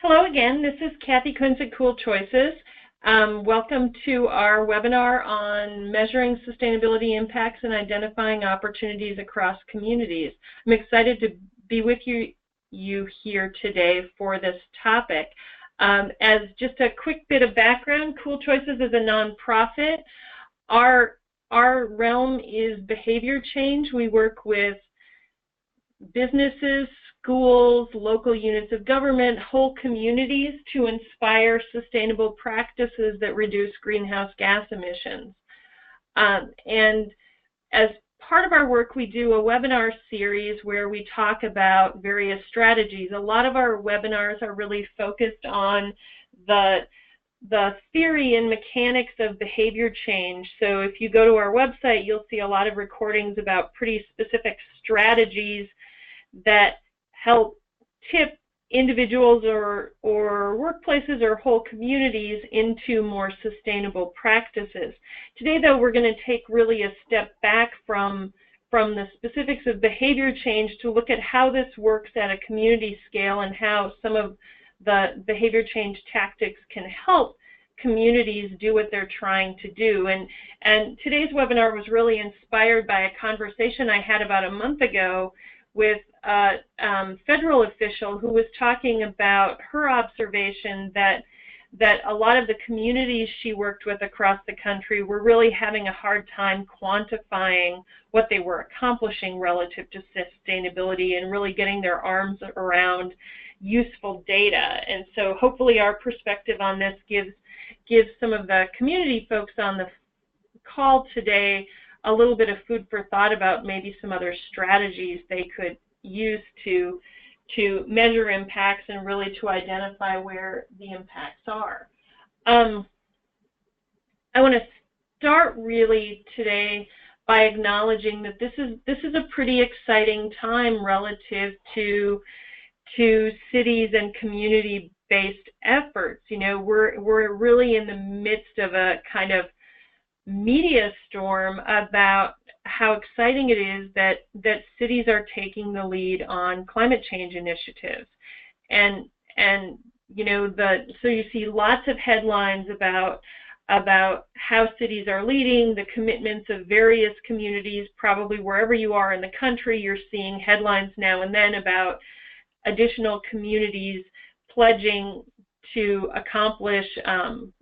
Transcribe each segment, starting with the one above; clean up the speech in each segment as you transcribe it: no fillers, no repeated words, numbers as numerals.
Hello again, this is Kathy Kunz at Cool Choices. Welcome to our webinar on measuring sustainability impacts and identifying opportunities across communities. I'm excited to be with you here today for this topic. As just a quick bit of background, Cool Choices is a nonprofit. Our realm is behavior change. We work with businesses, schools, local units of government, whole communities to inspire sustainable practices that reduce greenhouse gas emissions. And as part of our work, we do a webinar series where we talk about various strategies. A lot of our webinars are really focused on the theory and mechanics of behavior change. So if you go to our website, you'll see a lot of recordings about pretty specific strategies that help tip individuals or workplaces or whole communities into more sustainable practices. Today, though, we're going to take really a step back from the specifics of behavior change to look at how this works at a community scale and how some of the behavior change tactics can help communities do what they're trying to do. And today's webinar was really inspired by a conversation I had about a month ago with a federal official who was talking about her observation that a lot of the communities she worked with across the country were really having a hard time quantifying what they were accomplishing relative to sustainability and really getting their arms around useful data. And so hopefully our perspective on this gives some of the community folks on the call today a little bit of food for thought about maybe some other strategies they could use to measure impacts and really to identify where the impacts are. I want to start really today by acknowledging that this is a pretty exciting time relative to cities and community-based efforts. You know, we're really in the midst of a kind of media storm about how exciting it is that cities are taking the lead on climate change initiatives, and you know, so you see lots of headlines about how cities are leading, the commitments of various communities. Probably wherever you are in the country, you're seeing headlines now and then about additional communities pledging to accomplish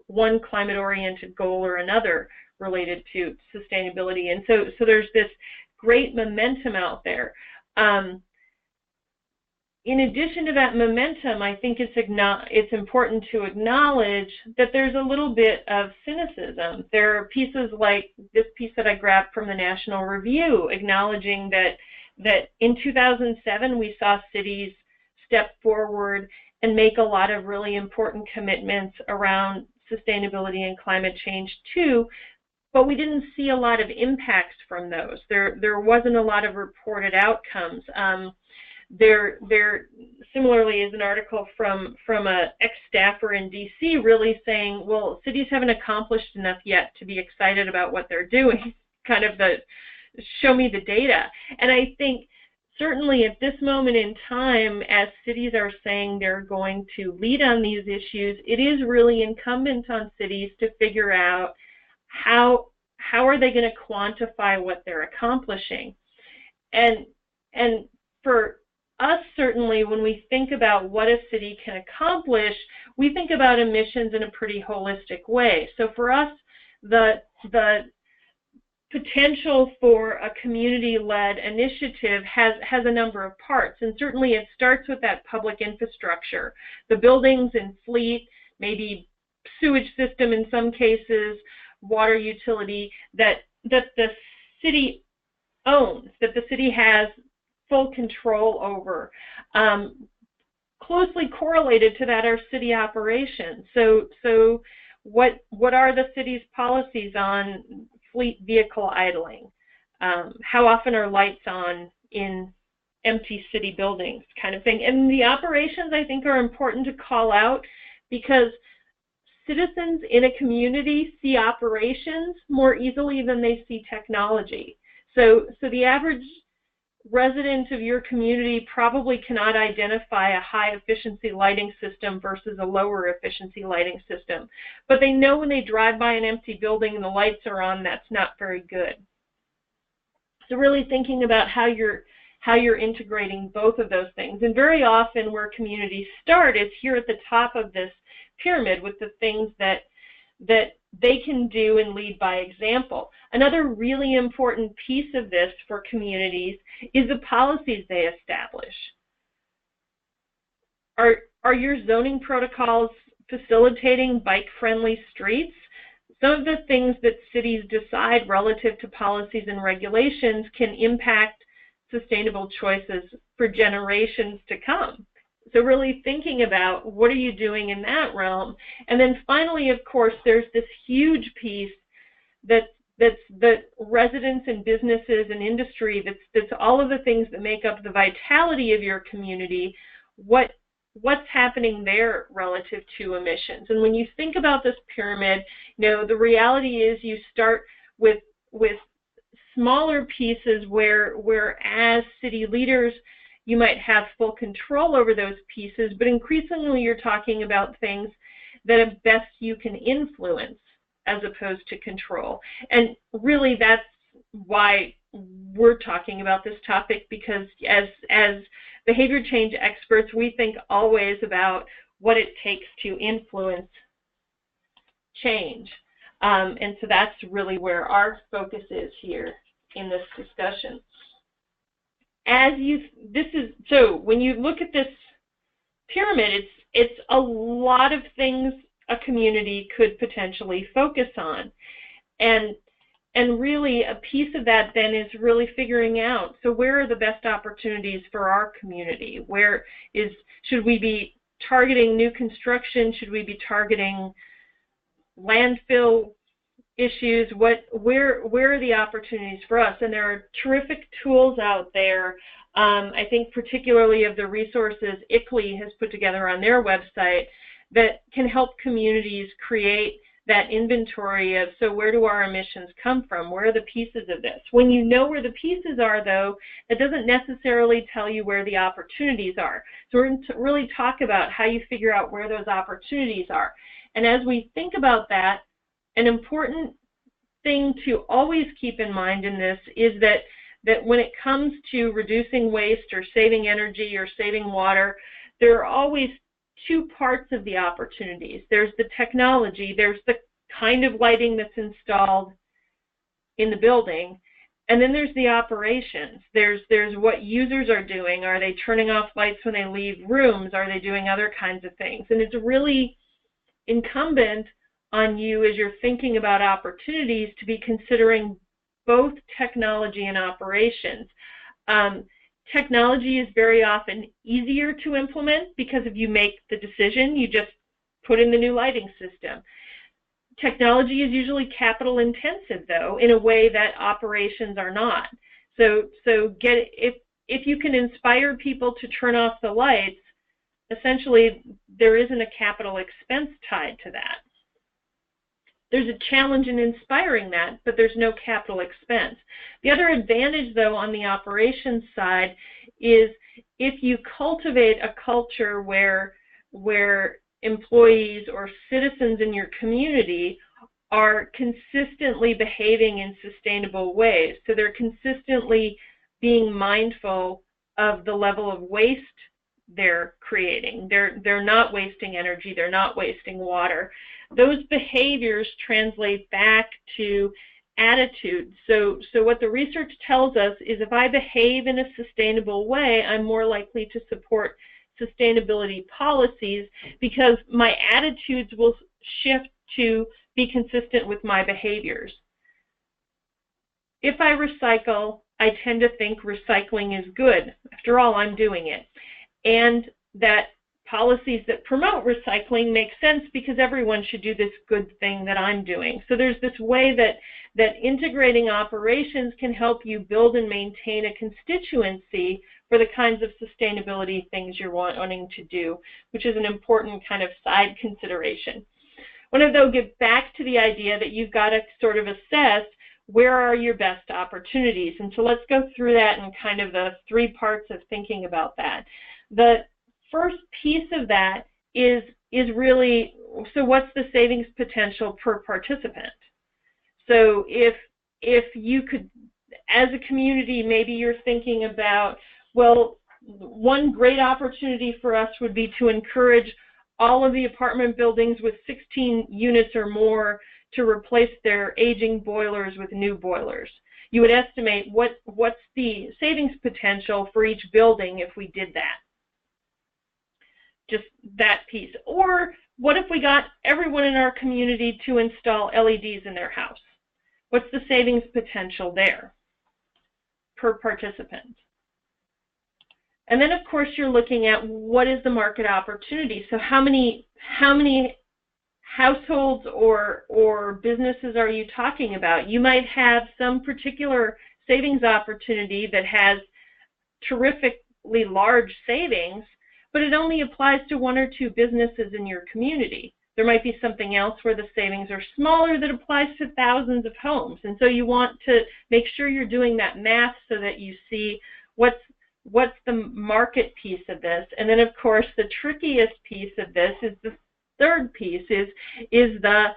one climate-oriented goal or another related to sustainability. And so there's this great momentum out there. In addition to that momentum, I think it's important to acknowledge that there's a little bit of cynicism. There are pieces like this piece that I grabbed from the National Review, acknowledging that in 2007 we saw cities step forward and make a lot of really important commitments around sustainability and climate change too, but we didn't see a lot of impacts from those. There wasn't a lot of reported outcomes. There similarly is an article from a ex-staffer in DC really saying, well, cities haven't accomplished enough yet to be excited about what they're doing, kind of the show me the data. And I think certainly at this moment in time, as cities are saying they're going to lead on these issues, it is really incumbent on cities to figure out how are they going to quantify what they're accomplishing. And for us, certainly, when we think about what a city can accomplish, we think about emissions in a pretty holistic way. So for us, the potential for a community-led initiative has a number of parts, and certainly it starts with that public infrastructure, the buildings and fleet, maybe sewage system in some cases, water utility that the city owns, that the city has full control over. Closely correlated to that are city operations. So what are the city's policies on fleet vehicle idling? How often are lights on in empty city buildings, kind of thing? And the operations, I think, are important to call out because citizens in a community see operations more easily than they see technology. So the average residents of your community probably cannot identify a high efficiency lighting system versus a lower efficiency lighting system. But they know when they drive by an empty building and the lights are on, that's not very good. So really thinking about how you're integrating both of those things. And very often where communities start is here at the top of this pyramid with the things that they can do and lead by example. Another really important piece of this for communities is the policies they establish. Are your zoning protocols facilitating bike-friendly streets? Some of the things that cities decide relative to policies and regulations can impact sustainable choices for generations to come. So really thinking about what are you doing in that realm. And then finally, of course, there's this huge piece that's the residents and businesses and industry, that's all of the things that make up the vitality of your community. What's happening there relative to emissions? And when you think about this pyramid, the reality is you start with smaller pieces where as city leaders you might have full control over those pieces, but increasingly you're talking about things that at best you can influence as opposed to control. And really that's why we're talking about this topic, because as behavior change experts, we think always about what it takes to influence change. And so that's really where our focus is here in this discussion. So when you look at this pyramid, it's a lot of things a community could potentially focus on. And really a piece of that then is really figuring out, so where are the best opportunities for our community? Should we be targeting new construction? Should we be targeting landfill issues? Where are the opportunities for us? And there are terrific tools out there. I think particularly of the resources ICLEI has put together on their website that can help communities create that inventory of, so where do our emissions come from? Where are the pieces of this? When you know where the pieces are, though, it doesn't necessarily tell you where the opportunities are. So we're going to really talk about how you figure out where those opportunities are. And as we think about that, an important thing to always keep in mind in this is that when it comes to reducing waste or saving energy or saving water, there are always two parts of the opportunities. There's the technology, there's the kind of lighting that's installed in the building, and then there's the operations. There's what users are doing. Are they turning off lights when they leave rooms? Are they doing other kinds of things? And it's really incumbent on you as you're thinking about opportunities to be considering both technology and operations. Technology is very often easier to implement because if you make the decision, you just put in the new lighting system. Technology is usually capital intensive, though, in a way that operations are not. So if you can inspire people to turn off the lights, essentially there isn't a capital expense tied to that. There's a challenge in inspiring that, but there's no capital expense. The other advantage, though, on the operations side is if you cultivate a culture where employees or citizens in your community are consistently behaving in sustainable ways. So they're consistently being mindful of the level of waste they're creating. They're not wasting energy, they're not wasting water. Those behaviors translate back to attitudes. So what the research tells us is if I behave in a sustainable way, I'm more likely to support sustainability policies because my attitudes will shift to be consistent with my behaviors. If I recycle, I tend to think recycling is good. After all, I'm doing it. And that policies that promote recycling make sense because everyone should do this good thing that I'm doing. So there's this way that integrating operations can help you build and maintain a constituency for the kinds of sustainability things you're wanting to do, which is an important kind of side consideration. I want to, though, get back to the idea that you've got to sort of assess where are your best opportunities? And so let's go through that in kind of the 3 parts of thinking about that. The first piece of that is really, so what's the savings potential per participant? So if you could, as a community, maybe you're thinking about, well, one great opportunity for us would be to encourage all of the apartment buildings with 16 units or more to replace their aging boilers with new boilers. You would estimate what's the savings potential for each building if we did that. Just that piece. Or what if we got everyone in our community to install LEDs in their house? What's the savings potential there per participant? And then, of course, you're looking at what is the market opportunity. So how many households or businesses are you talking about? You might have some particular savings opportunity that has terrifically large savings, but it only applies to 1 or 2 businesses in your community. There might be something else where the savings are smaller that applies to thousands of homes. And so you want to make sure you're doing that math so that you see what's the market piece of this. And then, of course, the trickiest piece of this is the third piece, is the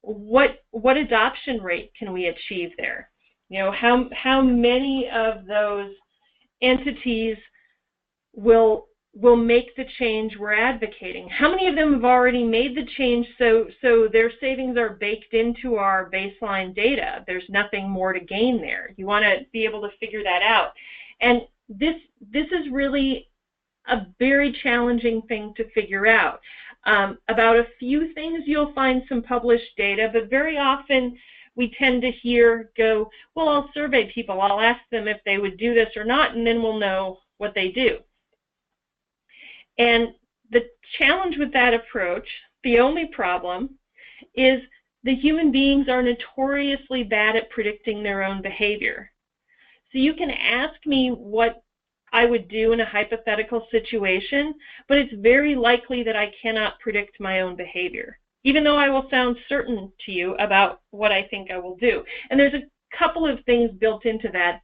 what adoption rate can we achieve there? You know, how many of those entities will make the change we're advocating? How many of them have already made the change so their savings are baked into our baseline data? There's nothing more to gain there. You want to be able to figure that out. And this is really a very challenging thing to figure out. About a few things you'll find some published data, but very often we tend to go, well, I'll survey people, I'll ask them if they would do this or not, and then we'll know what they do. And the challenge with that approach, the only problem, is the human beings are notoriously bad at predicting their own behavior. So you can ask me what I would do in a hypothetical situation, but it's very likely that I cannot predict my own behavior, even though I will sound certain to you about what I think I will do. And there's a couple of things built into that.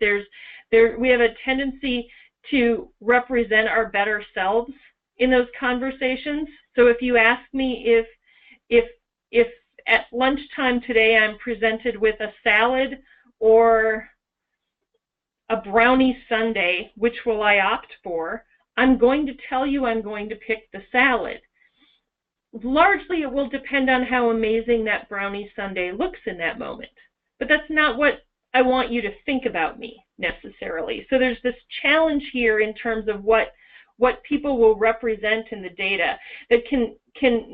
We have a tendency to represent our better selves in those conversations. So if you ask me if at lunchtime today I'm presented with a salad or a brownie sundae, which will I opt for? I'm going to tell you I'm going to pick the salad. Largely it will depend on how amazing that brownie sundae looks in that moment. But that's not what I want you to think about me necessarily. So there's this challenge here in terms of what people will represent in the data that can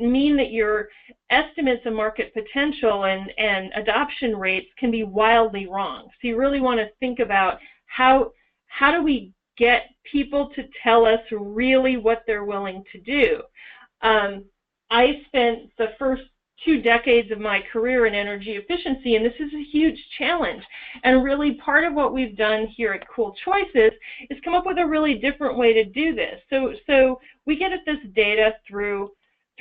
mean that your estimates of market potential and adoption rates can be wildly wrong. So you really want to think about how do we get people to tell us really what they're willing to do. I spent the first 2 decades of my career in energy efficiency, and this is a huge challenge. And really part of what we've done here at Cool Choices is come up with a really different way to do this. So we get at this data through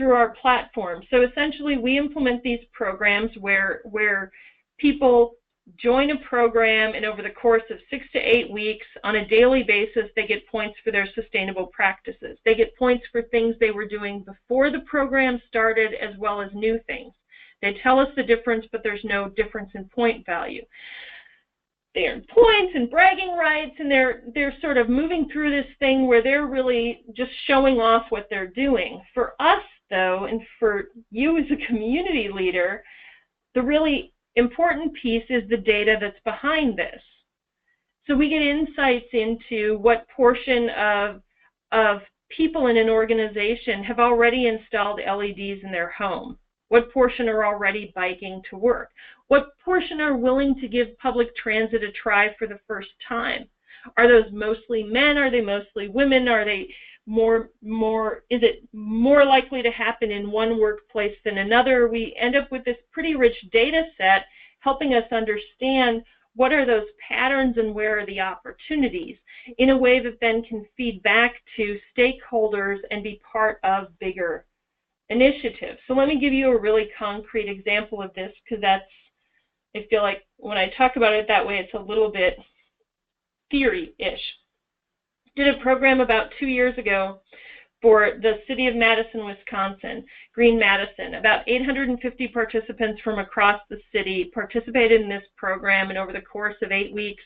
our platform. So essentially we implement these programs where people join a program, and over the course of 6 to 8 weeks on a daily basis they get points for their sustainable practices. They get points for things they were doing before the program started as well as new things. They tell us the difference, but there's no difference in point value. They earn points and bragging rights, and they're sort of moving through this thing where they're really just showing off what they're doing. For us though, and for you as a community leader, the really important piece is the data that's behind this. So we get insights into what portion of people in an organization have already installed LEDs in their home. What portion are already biking to work? What portion are willing to give public transit a try for the first time? Are those mostly men? Are they mostly women? Are they is it more likely to happen in one workplace than another? We end up with this pretty rich data set helping us understand what are those patterns and where are the opportunities in a way that then can feed back to stakeholders and be part of bigger initiatives. So let me give you a really concrete example of this, because I feel like when I talk about it that way, it's a little bit theory-ish. Did a program about 2 years ago for the city of Madison, Wisconsin, Green Madison. About 850 participants from across the city participated in this program, and over the course of 8 weeks,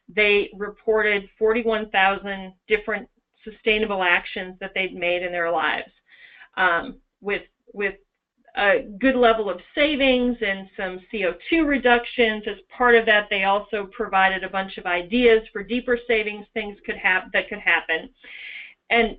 they reported 41,000 different sustainable actions that they'd made in their lives, with a good level of savings and some CO2 reductions. As part of that, they also provided a bunch of ideas for deeper savings, things that could happen. And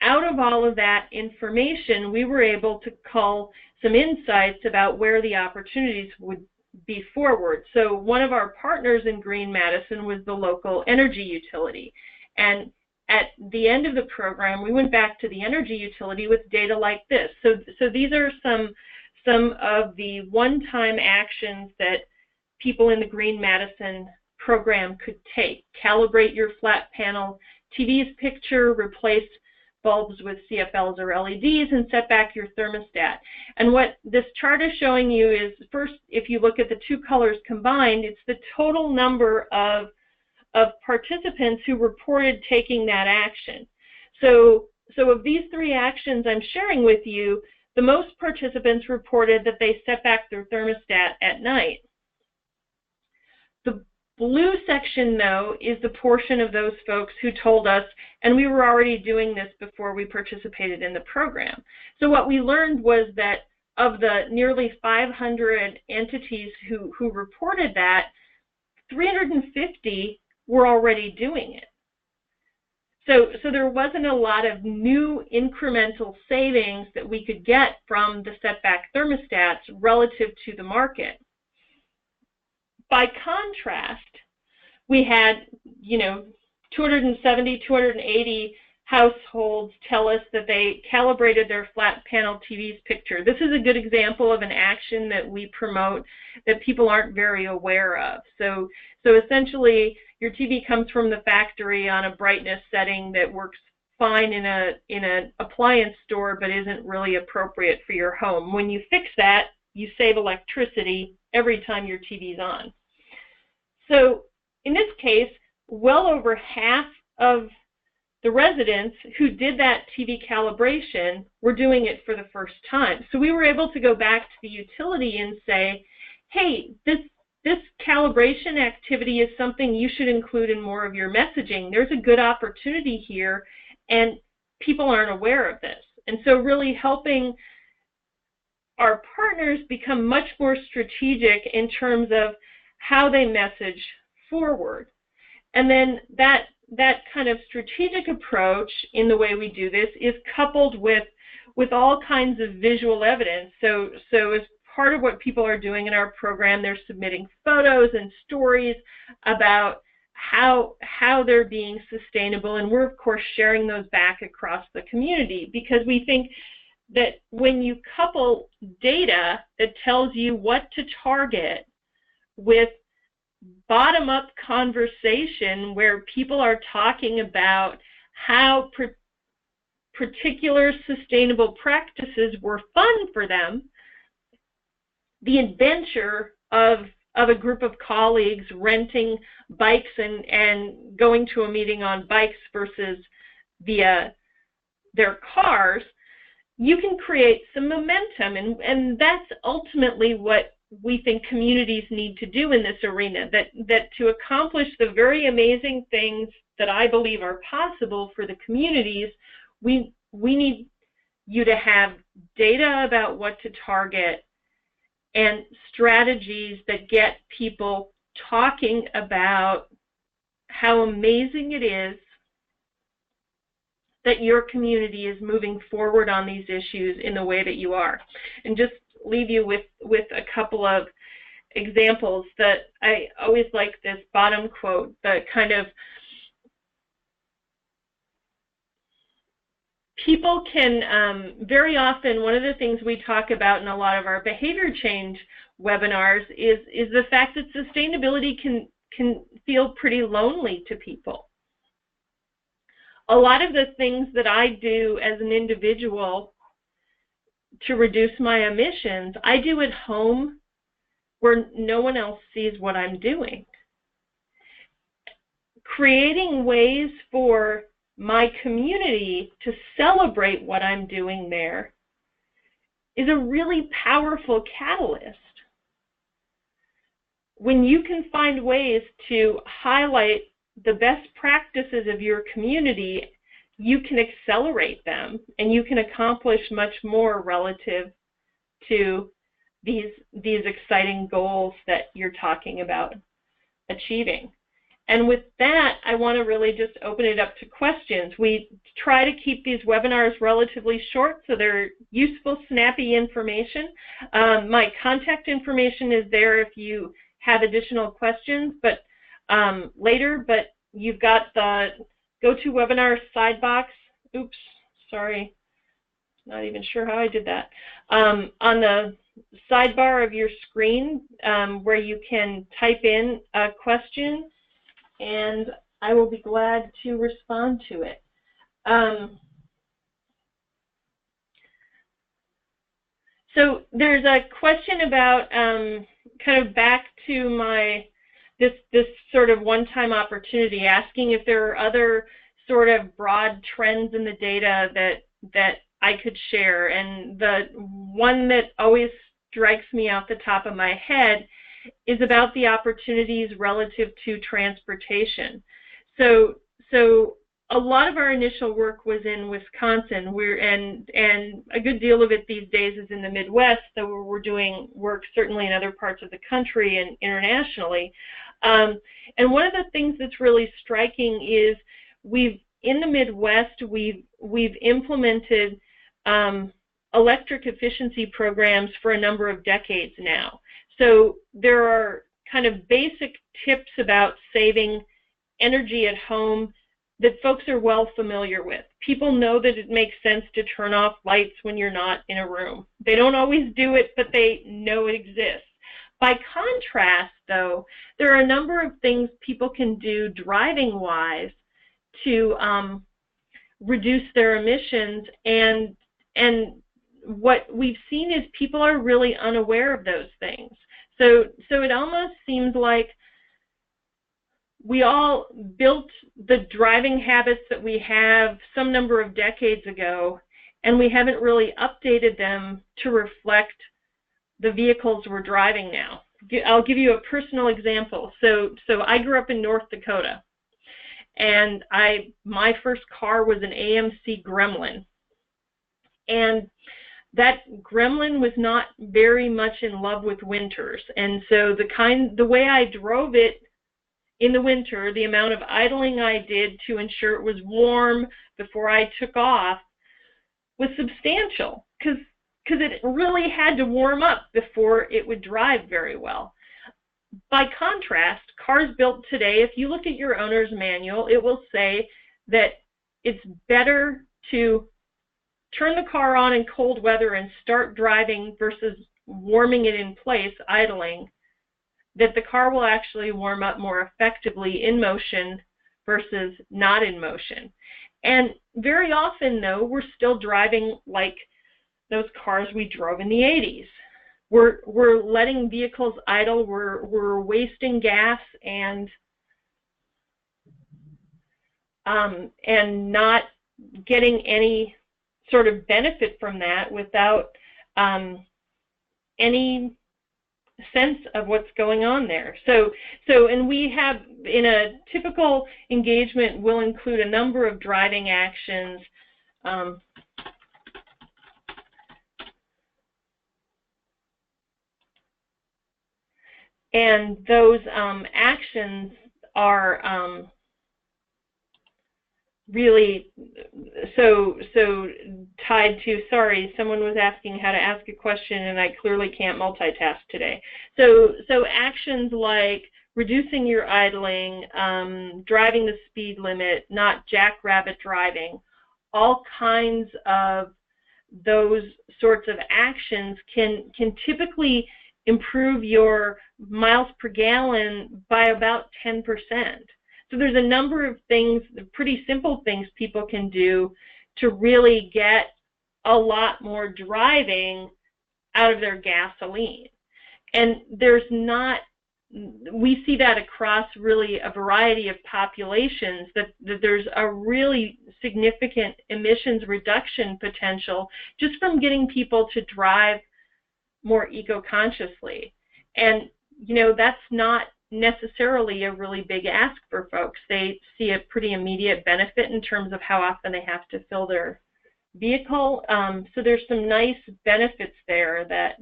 out of all of that information, we were able to cull some insights about where the opportunities would be forward. So one of our partners in Green Madison was the local energy utility. And at the end of the program, we went back to the energy utility with data like this. So these are some of the one-time actions that people in the Green Madison program could take. Calibrate your flat panel TV's picture, replace bulbs with CFLs or LEDs, and set back your thermostat. And what this chart is showing you is, first, if you look at the two colors combined, it's the total number of participants who reported taking that action. So of these three actions I'm sharing with you, the most participants reported that they set back their thermostat at night. The blue section, though, is the portion of those folks who told us, and we were already doing this before we participated in the program. So what we learned was that of the nearly 500 entities who reported that, 350 were already doing it. So there wasn't a lot of new incremental savings that we could get from the setback thermostats relative to the market. By contrast, we had, 270, 280 households tell us that they calibrated their flat panel TV's picture. This is a good example of an action that we promote that people aren't very aware of. So essentially, your TV comes from the factory on a brightness setting that works fine in an appliance store but isn't really appropriate for your home. When you fix that, you save electricity every time your TV's on. So in this case, well over half of the residents who did that TV calibration were doing it for the first time. So we were able to go back to the utility and say, hey, this calibration activity is something you should include in more of your messaging. There's a good opportunity here, and people aren't aware of this. And so really helping our partners become much more strategic in terms of how they message forward. And then that kind of strategic approach in the way we do this is coupled with all kinds of visual evidence. So as part of what people are doing in our program, they're submitting photos and stories about how they're being sustainable, and we're of course sharing those back across the community, because we think that when you couple data that tells you what to target with bottom-up conversation where people are talking about how particular sustainable practices were fun for them, the adventure of a group of colleagues renting bikes and going to a meeting on bikes versus via their cars, you can create some momentum, and that's ultimately what we think communities need to do in this arena, that to accomplish the very amazing things that I believe are possible for the communities, we need you to have data about what to target and strategies that get people talking about how amazing it is that your community is moving forward on these issues in the way that you are. And just leave you with a couple of examples that I always like this bottom quote, the kind of people can, very often, one of the things we talk about in a lot of our behavior change webinars is the fact that sustainability can feel pretty lonely to people. A lot of the things that I do as an individual to reduce my emissions, I do at home where no one else sees what I'm doing. Creating ways for my community to celebrate what I'm doing there is a really powerful catalyst. When you can find ways to highlight the best practices of your community, you can accelerate them and you can accomplish much more relative to these exciting goals that you're talking about achieving. And with that, I want to really just open it up to questions. We try to keep these webinars relatively short so they're useful, snappy information. My contact information is there if you have additional questions later, but you've got the GoToWebinar side box. Oops, sorry, not even sure how I did that. On the sidebar of your screen where you can type in a question, and I will be glad to respond to it. So there's a question about kind of back to this sort of one-time opportunity, asking if there are other sort of broad trends in the data that I could share. And the one that always strikes me off the top of my head is about the opportunities relative to transportation. So a lot of our initial work was in Wisconsin, and a good deal of it these days is in the Midwest, though we're doing work certainly in other parts of the country and internationally. And one of the things that's really striking is in the Midwest, we've implemented electric efficiency programs for a number of decades now. So there are kind of basic tips about saving energy at home that folks are well familiar with. People know that it makes sense to turn off lights when you're not in a room. They don't always do it, but they know it exists. By contrast, though, there are a number of things people can do driving-wise to reduce their emissions, and what we've seen is people are really unaware of those things. So it almost seems like we all built the driving habits that we have some number of decades ago, and we haven't really updated them to reflect the vehicles we're driving now. I'll give you a personal example. So I grew up in North Dakota, and my first car was an AMC Gremlin. And that Gremlin was not very much in love with winters. And so the way I drove it in the winter, the amount of idling I did to ensure it was warm before I took off was substantial, because it really had to warm up before it would drive very well. By contrast, cars built today, if you look at your owner's manual, it will say that it's better to turn the car on in cold weather and start driving versus warming it in place, idling, that the car will actually warm up more effectively in motion versus not in motion. And very often, though, we're still driving like those cars we drove in the 80s. We're letting vehicles idle, we're wasting gas and not getting any sort of benefit from that without any sense of what's going on there. And we have, in a typical engagement, we'll include a number of driving actions. And those actions are really so tied to, sorry, someone was asking how to ask a question and I clearly can't multitask today. So actions like reducing your idling, driving the speed limit, not jackrabbit driving, all kinds of those sorts of actions can typically improve your miles per gallon by about 10%. So there's a number of things, pretty simple things people can do to really get a lot more driving out of their gasoline. And there's not, we see that across really a variety of populations, that there's a really significant emissions reduction potential just from getting people to drive more eco-consciously. And, you know, that's not necessarily a really big ask for folks. They see a pretty immediate benefit in terms of how often they have to fill their vehicle. So there's some nice benefits there that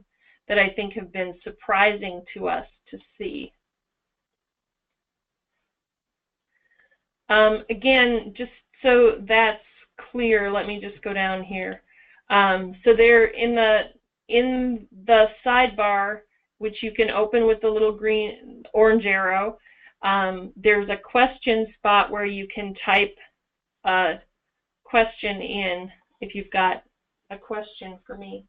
I think have been surprising to us to see. Again, just so that's clear, let me just go down here. So there in the sidebar, which you can open with the little orange arrow, there's a question spot where you can type a question in if you've got a question for me.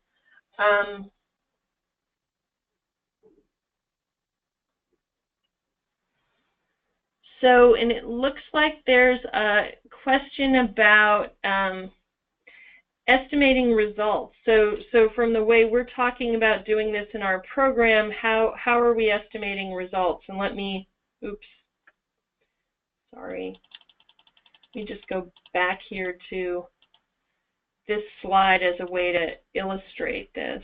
So, and it looks like there's a question about estimating results. So from the way we're talking about doing this in our program, how are we estimating results? And let me, oops, sorry. Let me just go back here to this slide as a way to illustrate this.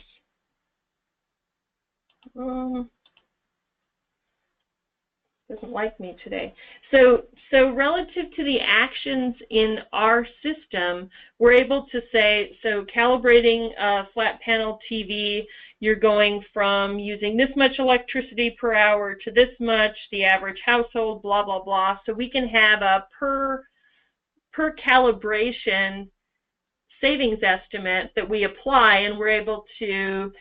Doesn't like me today. So relative to the actions in our system, we're able to say, so calibrating a flat panel TV, you're going from using this much electricity per hour to this much, the average household, blah, blah, blah. So we can have a per calibration savings estimate that we apply, and we're able to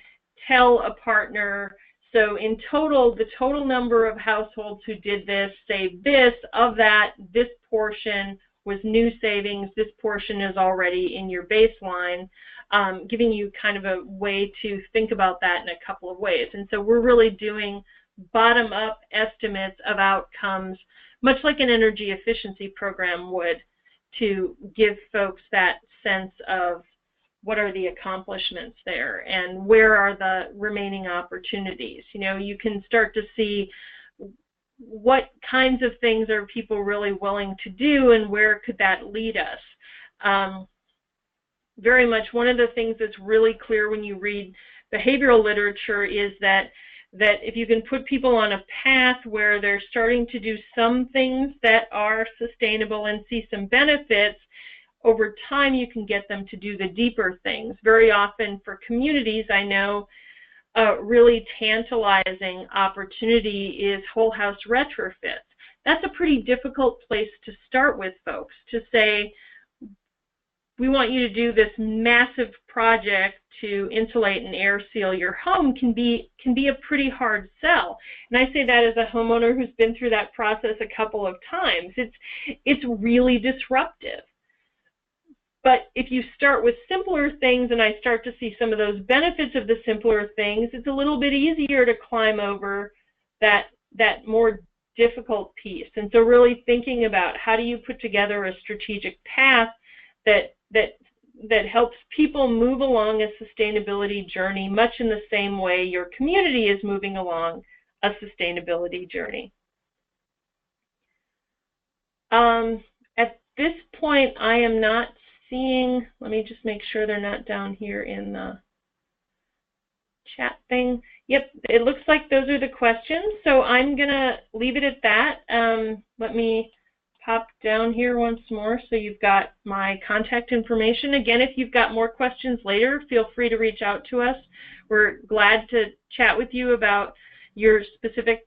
tell a partner, so in total, the total number of households who did this saved this, of that, this portion was new savings, this portion is already in your baseline, giving you kind of a way to think about that in a couple of ways. And so we're really doing bottom-up estimates of outcomes, much like an energy efficiency program would, to give folks that sense of what are the accomplishments there and where are the remaining opportunities. You know, you can start to see what kinds of things are people really willing to do and where could that lead us. Very much one of the things that's really clear when you read behavioral literature is that if you can put people on a path where they're starting to do some things that are sustainable and see some benefits, over time you can get them to do the deeper things. Very often for communities, I know a really tantalizing opportunity is whole house retrofits. That's a pretty difficult place to start with folks, to say, we want you to do this massive project to insulate and air seal your home can be a pretty hard sell. And I say that as a homeowner who's been through that process a couple of times. It's really disruptive. But if you start with simpler things and I start to see some of those benefits of the simpler things, it's a little bit easier to climb over that more difficult piece. And so really thinking about how do you put together a strategic path that helps people move along a sustainability journey, much in the same way your community is moving along a sustainability journey. At this point, I am not seeing, let me just make sure they're not down here in the chat thing. Yep, it looks like those are the questions, so I'm going to leave it at that. Let me pop down here once more so you've got my contact information. Again, if you've got more questions later, feel free to reach out to us. We're glad to chat with you about your specific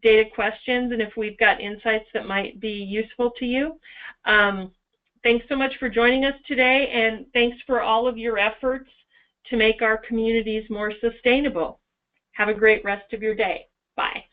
data questions and if we've got insights that might be useful to you. Thanks so much for joining us today, and thanks for all of your efforts to make our communities more sustainable. Have a great rest of your day. Bye.